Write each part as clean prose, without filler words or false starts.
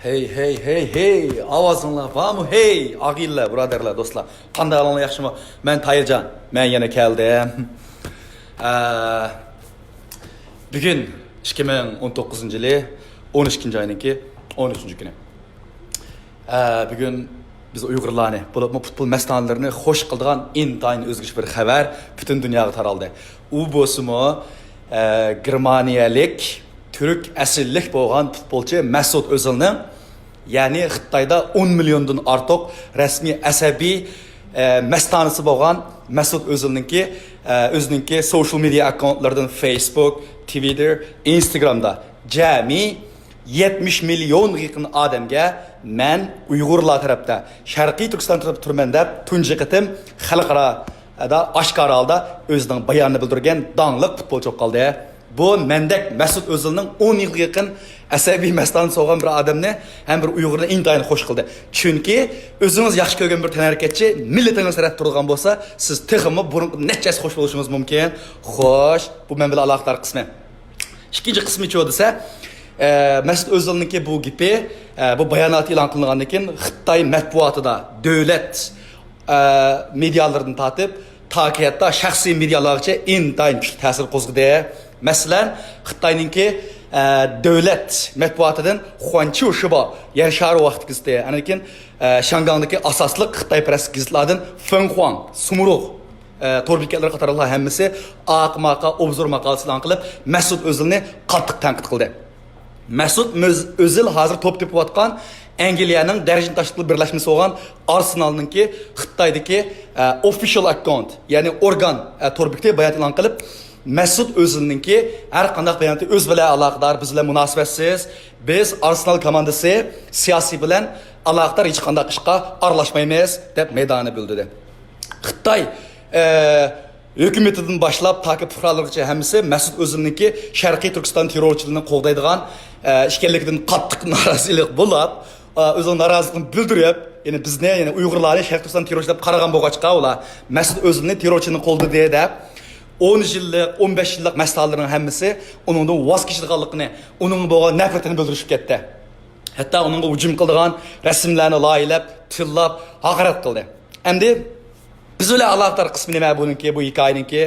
Hey, avazınla var mı? Hey, ağıyla, braderler, dostlar. Qanday alınlar, yaxşı mı? Ben Tahircan, ben yine geldim. Bugün 2019 yılı 12. ayınki 13. günü. Bugün biz Uygurlarni, bu futbol məstanlarını xoş qıldığan intayın özgüç bir xəbər bütün dünyaya taraldı. U bosumu Germaniyalik, Türk əsillik bolğan futbolçu Mesut Özil'nin yani Xitayda 10 milyondan artıq rəsmi əsəbi məstanısı bolğan Mesut Özil'ninki özününki social media accountlardan Facebook, Twitter, Instagram'da cəmi 70 milyon yaqin adamga men Uyg'urlar tarafda Sharqiy Turkiston tarafda turman deb tunji qitim xalqarada oshkora holda o'zining bayonini bildirgan donglik futbolchi qoldi. Bu mendek Mesut Özil'ning 10 yilga yaqin asabiy masdan so'g'an bir odamni ham bir Uyg'urni intayin xush qildi. Chunki o'zingiz yaxshi ko'rgan bir tanharakatchi millatingiz taraf turgan bo'lsa, siz texmi burun nechasi xush bo'lishingiz mumkin. Xo'sh, bu men bilan aloqador qismi. Ikkinchi qismi-chi desa, Mesut Özil'ninki bu gibi bu bayanatı ilan kılınğandan keyin Xitay matbuatida davlat medialardan tatib takiyatda shaxsiy medialargacha intayin kuchli ta'sir qo'zg'adi. Masalan, Xitoyninki davlat matbuatidan Xuanqiu Shiba Yanshar vaqt gazeti, ana keyin Shangangdagi asosli Xitoy press gazetlaridan Fenghuang, Sumruq torbikalar qatorlar hammasi aqmaqa obzor maqolasi e'lon qilib Mesut Özil'ni qattiq tanqid qildi. Mesut Özil hazır top tepib atqan Angliyaning darajani tashkil birlashmasi bo'lgan Arsenal'ninki Xitoydagi official account, ya'ni organ torbikda bayonot e'lon qilib Mesut Özil'ninki har qanday bayonoti o'z bilan aloqador, biz bilan munosabatsiz, biz Arsenal komandasi siyosiy bilan aloqador hech qanday ishga aralashmaymiz deb maydonni bildirdi. Xitoy hükümetinden başlap takip fuqarolargacha hammasi Mesut Özil'ninki Sharqiy Turkiston terrorchilarini qo'llaydigan ishkanligidan qattiq norozilik bo'lib, o'zining noroziligini bildirib, ya'ni bizni, ya'ni Uyg'urlarni Sharqiy Turkiston terrorchi deb qaragan bo'lg'achqa ular Mesut Özil'ni terrorchini qo'lladi deb 10 yillik, 15 yillik masalalarning hammasi uningdan voz kechirganligini, uning bo'lgan nafratini bildirishib ketdi. Hatto uningga hujum qilgan rasmlarni loyilab, tillab, haqorat qildi. Endi biz öyle aloqador qismi nima buningki, bu hikoyaningki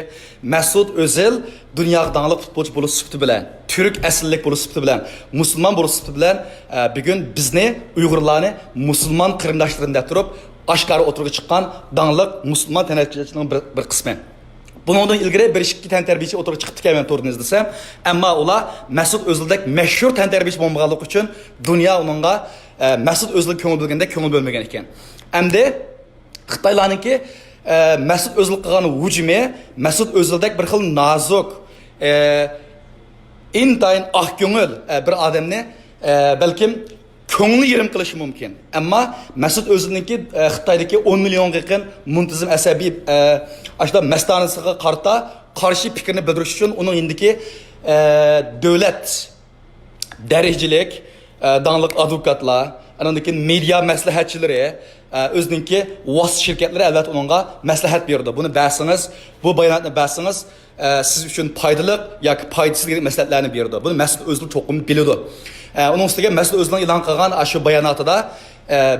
Mesut Özil dunyoga danglik futbolchi bo'lish sifati bilan, Türk asillik bo'lish sifati bilan, musulmon bo'lish sifati bilan bugun bizni Uyg'urlarni musulmon qarindoshlarida turib oshkora o'tirga chiqqan danglik musulmon tanatchilarning bir qismi. Bundan ilgari bir ikki tantarbiyachi o'tirga chiqib ekan to'rningiz desam, ammo ular Mesut Özildek mashhur tantarbiyachi bo'lmaganligi uchun dunyo uningga Mesut Özil ko'ngil bilganda ko'ngil bo'lmagan ekan. Endi Xitoylarningki Mesut Özil qilgan hujumi Mesut Özildek bir xil nozuk, intayin ah ko'ngil bir odamni balkim ko'ngli yerim qilishi mumkin. Ammo Mesut Özil'ninki Xitoydagi 10 millionga yaqin muntazam asabiy ashda mastanasiga qarshi fikrini bildirish uchun uning indiki davlat darajilik dangliq advokatlar, anandaki media maslahatchilari, özünki vasıt şirketleri elbette onunla məsləhət berdi. Bunu bəsiniz, bu bayanatını bəsiniz, siz üçün faydalı ya ki faydasız məsləhətlərini berdi. Bunu Mesut Özil çoxum biliyordu. Onun üstüge Mesut Özil'in ilan qılğan aşı bayanatı da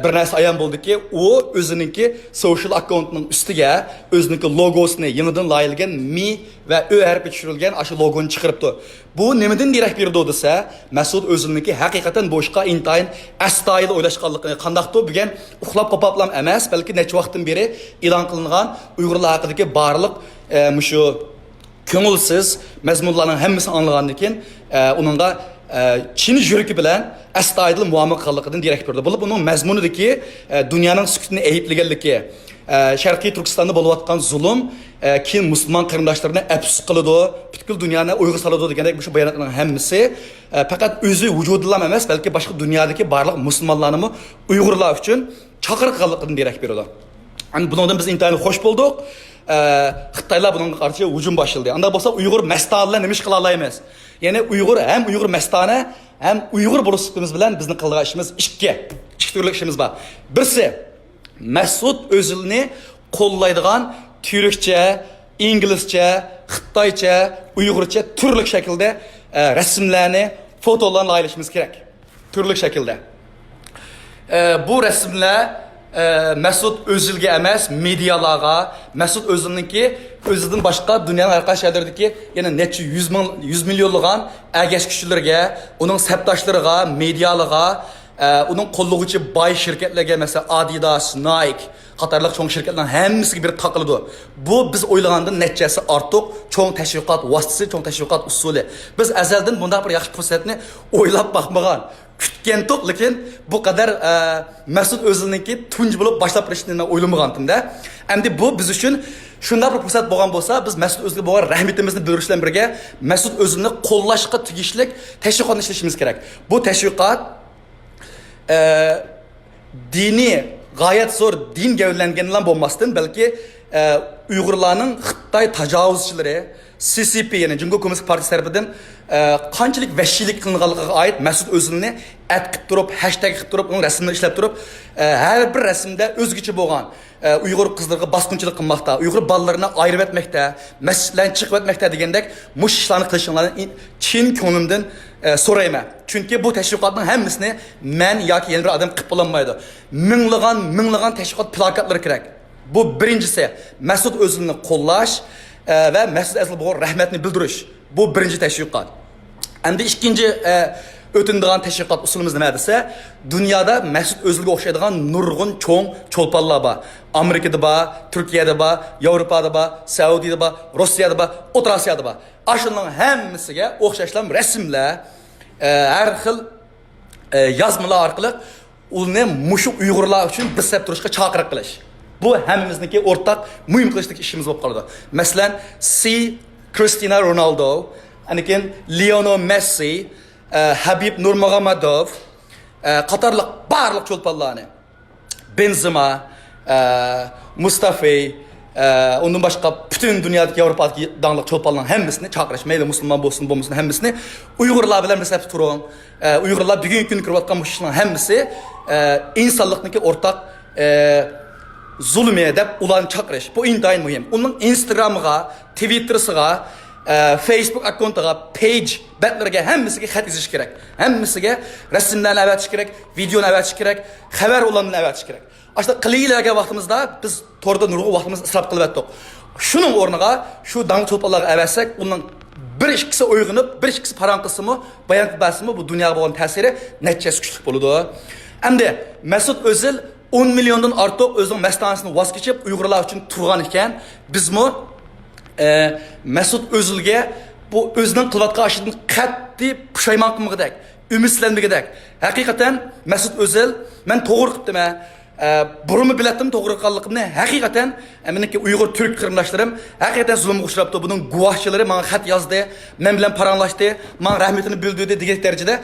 bir nəsə ayan buldu ki, o özününki social account'unun üstüge özününki logosunu yenidən layılgan mi ve ö hərfi düşürülgen aşı logonu çıxırıbdı. Bu nemeden dirək berdi desa, Mesut Özil'ninki həqiqətən boşqa intayin əstaylı oylaşqanlığını qandaqdı bugün uxlab qopaplam emas, belki neçə vaxtdan beri ilan qılınğan Uyg'urlar haqidagi barlıq şu köngülsüz məzmunlarının hamısını anlığandan keyin onunla Çin jüriki bilen əstaylı muamele qilganligidan dirək berdi. Bunun məzmunidagi dunyoning sukutini ayıplaganligi, Sharqiy Turkistonda bo'layotgan zulm keyin musulmon qarindoshlarni afsus qiladi, butkul dunyoni o'yga soladi degandek bu bayonotlarning hammasi faqat o'zi vujudidan emas, balki boshqa dunyodagi barliq musulmonlarni Uyg'urlar uchun chaqirganligidan dirək beradi. Yani bundan biz intayin xoş bulduk. Xitoylar bunga qarshi hujum boshladi. Anda bo'lsa Uyg'ur mastanlar nima ish qila olamiz? Yani hem Uyg'ur mastana hem Uyg'ur bo'lishimiz bilan bizni qilgan ishimiz ikki turli ishimiz bor. Birisi Mesut Özil'ni qo'llaydigan Türkçe, İngilizce, Xitoycha, Uyg'urcha turli shaklda rasmlarni, fotolarni layilishimiz kerak. Turli shaklda. bu resimler Mesut Özil'ge emas, medialarga, Mesut Özil'ninki özüdün başka dünyanın arka şeylerdeki yani neçe 100 milyonluğun ergeç kişilerge, onun septaşlarına, medialarga, onun kolluğucu bay şirketlerge mesela Adidas, Nike, Qatarlıq çoğun şirketlerin hemisi bir takılıdı. Bu biz oylanğandan neticesi artıq çoğun teşviqat vasıtası, çoğun teşviqat usulü. Biz əzəldən bunda bir yaxşı fürsətni oylab baxmağan. Kütken toq, lekin bu kadar Mesut Özil'ninki tunç bulup başlap biriştiğini oylamağandım da. Endi bu biz üçün şunda bir fürsət bolğan bolsa, biz Mesut Özil'e bolğan rahmetimizni bildirişle birge Mesut Özil'ni qollashqa tegishlik təşviqatni işlashimiz kerak. Bu təşviqat dini gayet zor din gövlengenler olmasın belki Uygurlarning Xitoy tajovuzchilari CCP yani Cumhuriyet Komünist Partisi tarafından qanchalik vahshiylik qilinganligiga ait Mesut Özil'ni qilib turib, hashtag qilib turib, onun rasmini ishlab turib, har bir rasmda o'zgacha bo'lgan Uyg'ur qizlarga bosqinchilik qilmoqda, Uyg'ur bolalarini ayirib etmoqda, masjidlarni chiqib etmoqda degandek mush ishlarni qilishinglarni chin ko'nglimdan so'rayman. Chunki bu tashviqotning hammasini men yoki yana bir odam qilib bo'lolmaydi. Minglagan tashviqot plakatlari kerak. Bu birincisi Mesut Özil'ni qo'llash ve Mesut Özil bu rahmetini bildirish. Bu birinci teşviqat. Endi ikinci ötündiğen teşviqat usulümüz ne dese, dünyada Mesut Özil'e oxşaydigan nurgun çoğun çolpanlar var. Amerika'da var, Türkiye'de var, Avrupa'da var, Saudi'de var, Rusya'da var, Orta Asya'da var. Aşınların hemisiga oxşaşlan resimler, her xil yazmalar arqılı onu muşu Uygurlar üçün bislep duruşqa çaqırıq qilish. Bu hemimizdeki ortak mühim kılıştık işimiz olup kaldı. Mesela Cristiano Ronaldo, anikin Lionel Messi, Habib Nurmagomedov, Qatarlıq barlıq çolpanlarını, Benzema, Mustafa, onun başka bütün dünyadaki Avrupa'daki dağınlıq çolpanların hemmisini çağırış, meyli Müslüman bolsun, bolmasın hemmisini Uygurlar bilen mesela turun, Uygurlar bugün gün kırvatkan bu işlerin hemmisi insanlıktaki ortak zulüm edip ulan çakırış. Bu intayın mühim. Onun Instagram'a, Twitter'a, Facebook akkauntuna, page, betlerge hemmisiga xat izish kerak. Hemmisiga resimlarni avatish kerak, videoni avatish kerak, xabar olanlarni avatish kerak. Aslida qiliylarga vaqtimizda biz to'rda nurg'u vaqtimizni isrof qilib o'tdik. Shuning o'rniga shu dangli cho'ponlarga avatsak, undan bir ikkisi uyg'unib, bir ikkisi paran qilsimi, bayon qilsimi bu dunyoga bo'lgan ta'siri nechasi kuchli bo'ladi. Endi Mesut Özil 10 milyondan ortiq o'zining mastanasini voz kechib Uyg'urlar uchun turgan ekan, bizmi Mesut Özil'ge bu özünün kılvatqa aşıdın qattiq pushaymon qilmagidek, ümitlenmegidek. Hakikaten Mesut Özil men to'g'ri qildim. Burunmu biletdim to'g'ri qilganligimni. Hakikaten meniki Uyg'ur Türk qarindoshlarım hakikaten zulmga uchrabdi. Bunun guvohchilari menga xat yozdi, men bilan paranlashdi, men rahmetini bildirdi degan darajada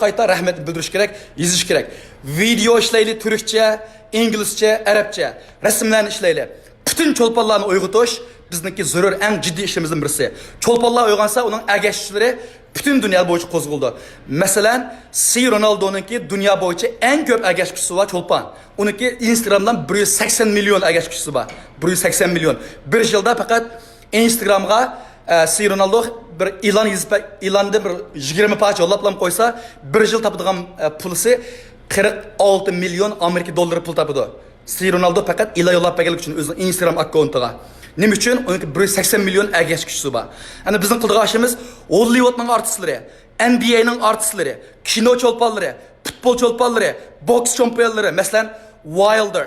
qayta rahmetini bildirish kerak, yozish kerak. Video ishlayli turkcha, inglizcha, arabcha, rasmlarni ishlayli. Bütün çolpanlarni uyg'otish bizniki zarur en ciddi işimizden birisi. Çolpanlar uygansa onun ergeççileri bütün dünya boyunca kozguldu. Mesela Ronaldo'nunki dünya boyunca en köp ergeççisi var çolpan. Onunki Instagram'dan 180 milyon ergeççisi var. 180 milyon. Bir yılda fakat Instagram'a Ronaldo bir ilan yazıp ilanda bir 20 parça yollaplam koysa bir yıl tapıdığım pulusu 46 milyon Amerika doları pul tapıdı. Ronaldo fakat ilan yollap gelmek için özünün Instagram akkauntuna. Nim üçün? Onunki 180 milyon ergeç kişisi var. Yani bizim kıldığı aşımız Hollywood'un artistleri, NBA'nın artistleri, kino çolpanları, futbol çolpanları, boks şampiyonları. Mesela Wilder,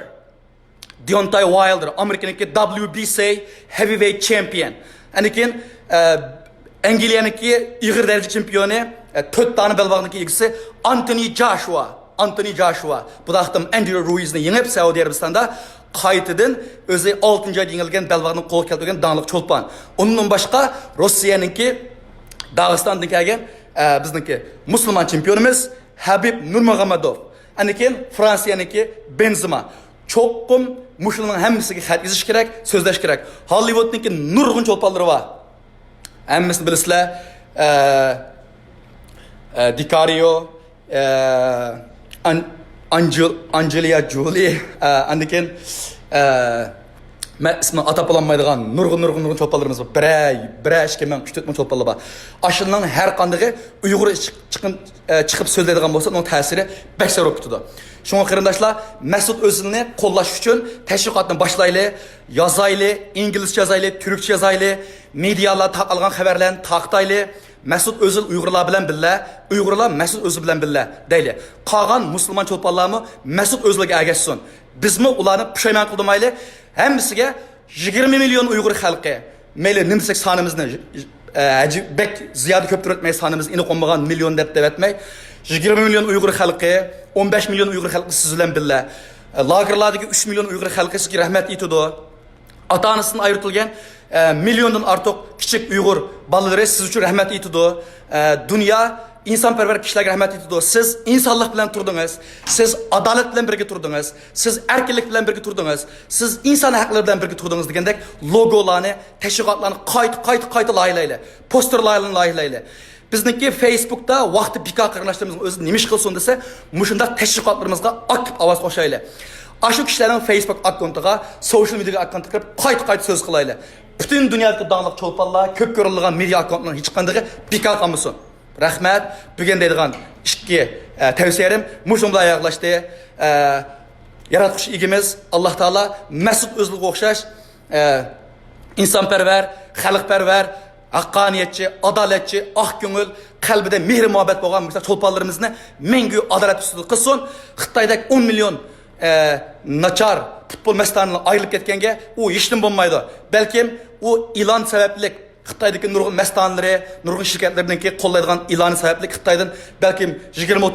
Deontay Wilder, Amerika'nınki WBC Heavyweight Champion. Yani Anglia'nınki İğir derece şampiyonu, 4 tane belbağındaki ilgisi Anthony Joshua. Bu da axtım Andrew Ruiz'ni yenip Saudi Arabistan'da qaytıdan özü 6. ayda yengilgen belbağının qol keltirgen dağınlıq çolpan. Onun başka Rusya'nınki Dağıstan'daki kelgen bizniki Müslüman çempionumuz Habib Nurmagomedov. Aniken Fransa'nınki Benzema. Çoğum muşulunun hemmisiga xat izish kerak, so'zlash kerak. Hollywoodniki nurg'un çolpanları var. Hemmisini bilisizlar. DiCaprio, Angelina Jolie, andiken men ismi atap olanmaydigan nurg'un çolpanlarımız var. Birer ishga men 3-4 ming çolpanlar var. Aşının her qandığı Uyg'ur chiqib so'zlaydigan bo'lsa, onun ta'siri bak zarur tutadi. Şuna qarindoshlar, Mesut Özilni qo'llash uchun tashviqotni boshlaylik, yozaylik, inglizcha yozaylik, turkcha yozaylik, medialar tarqalgan xabarlarni taqtaylik. Mesut Özil Uyg'urlar bilan billa, Uyg'urlar Mesut Özil bilan billa deyli. Qolgan musulmon cho'lponlarmi Mesut Özilga ergashsin. Bizmi ularni pushaymon qilmaylik. Hammasiga 20 milyon Uyg'ur xalqi, mayli nimsak sonimizni bek ziyoda ko'p turtmay sonimiz ini qo'nmagan milyon deb devatmay, 20 milyon Uyg'ur xalqi, 15 milyon Uyg'ur xalqi siz bilan billa. Lagerlardagi 3 milyon Uyg'ur xalqi sizga rahmat aytadi. Ata-onasidan ayrilgan milyondan ortiq kichik Uyg'ur bolalari siz uchun rahmat aytadi. Dunyo insonparvar kishilarga rahmat aytadi. Siz insonlik bilan turdingiz, siz adolat bilan birga turdingiz, siz erkinlik bilan birga turdingiz, siz inson haqlari bilan birga turdingiz degandek logolarni, tashviqotlarni qayta loyihalayli, posterlarni loyihalayli. Bizniki Facebook'da vaqti bika qarindoshlarimiz o'zi nima ish qilsin desa, mushunda tashviqotlarimizga aktiv ovoz qo'shaylik. Aşı kişilerin Facebook akkontiga, social media akkontiga kirib qayta so'z qilaylik. Bütün dunyodagi dağlıq cho'lponlar, ko'p ko'rilgan media akkantlarning hech qanday bika qilmasin. Rahmat, bugun deydigan ikki tavsiyalarim mushunda oyoqlashdi. Yaratqush egimiz Alloh taolo Mesut Özilga o'xshash insonparvar, xalqparvar, haqqoniyatchi, adolatchi, oq ko'ngil, qalbida mehr muhabbat bo'lgan cho'lponlarimizni mengu adolat ustida qilsin. Xitoydagi 10 milyon nachar futbol mestarından ayrılıp ketgenge o işten bulmaydı. Belki o ilan sebeplik Xitoydagi nurg'un mestanları, nurg'un şirketlerden ki kollaydigan ilanı sebeplik Xitoydan belki 20-30